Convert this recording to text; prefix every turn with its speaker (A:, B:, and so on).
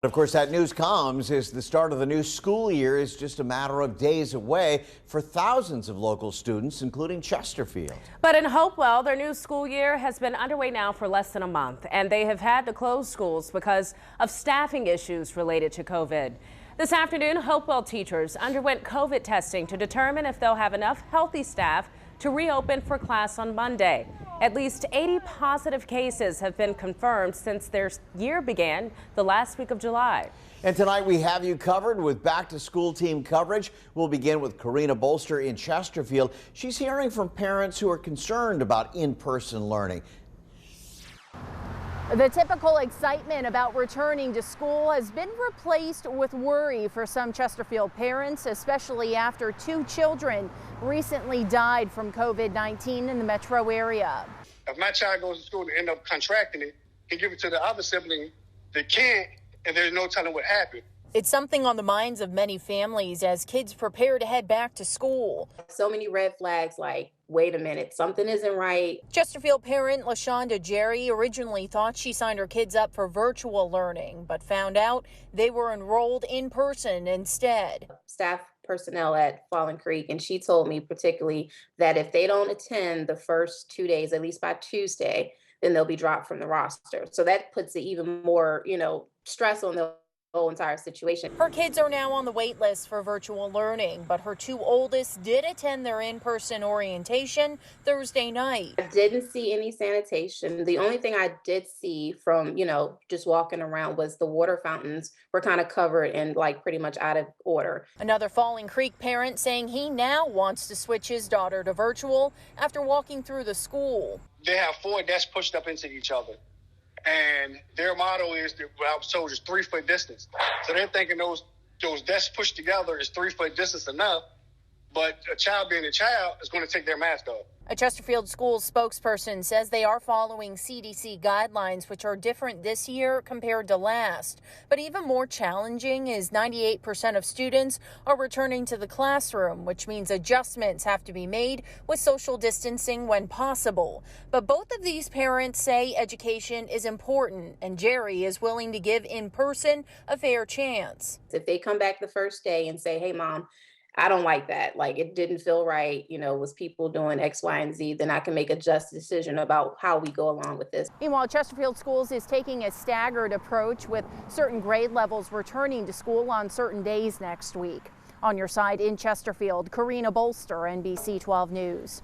A: Of course, that news comes as the start of the new school year is just a matter of days away for thousands of local students, including Chesterfield.
B: But in Hopewell, their new school year has been underway now for less than a month, and they have had to close schools because of staffing issues related to COVID. This afternoon, Hopewell teachers underwent COVID testing to determine if they'll have enough healthy staff to reopen for class on Monday. At least 80 positive cases have been confirmed since their year began the last week of July.
A: And tonight we have you covered with back-to-school team coverage. We'll begin with Karina Bolster in Chesterfield. She's hearing from parents who are concerned about in-person learning.
C: The typical excitement about returning to school has been replaced with worry for some Chesterfield parents, especially after two children recently died from COVID-19 in the metro area.
D: If my child goes to school and end up contracting it, can give it to the other sibling that can't, and there's no telling what happened.
C: It's something on the minds of many families as kids prepare to head back to school.
E: So many red flags like, wait a minute, something isn't right.
C: Chesterfield parent LaShonda Jerry originally thought she signed her kids up for virtual learning, but found out they were enrolled in person instead.
E: Staff personnel at Fallen Creek, and she told me particularly that if they don't attend the first 2 days, at least by Tuesday, then they'll be dropped from the roster. So that puts it even more, stress on the whole entire situation.
C: Her kids are now on the wait list for virtual learning, but her two oldest did attend their in-person orientation Thursday night.
E: I didn't see any sanitation. The only thing I did see from, just walking around was the water fountains were kind of covered and pretty much out of order.
C: Another Falling Creek parent saying he now wants to switch his daughter to virtual after walking through the school.
D: They have 4 desks pushed up into each other. And their motto is, I was told, is 3-foot distance. So they're thinking those desks pushed together is 3-foot distance enough, but a child being a child is going to take their mask off.
C: A Chesterfield Schools spokesperson says they are following CDC guidelines, which are different this year compared to last. But even more challenging is 98% of students are returning to the classroom, which means adjustments have to be made with social distancing when possible. But both of these parents say education is important, and Jerry is willing to give in-person a fair chance.
E: If they come back the first day and say, hey, Mom, I don't like that. It didn't feel right, was people doing X, Y, and Z, then I can make a just decision about how we go along with this.
C: Meanwhile, Chesterfield Schools is taking a staggered approach with certain grade levels returning to school on certain days next week. On your side in Chesterfield, Karina Bolster, NBC 12 News.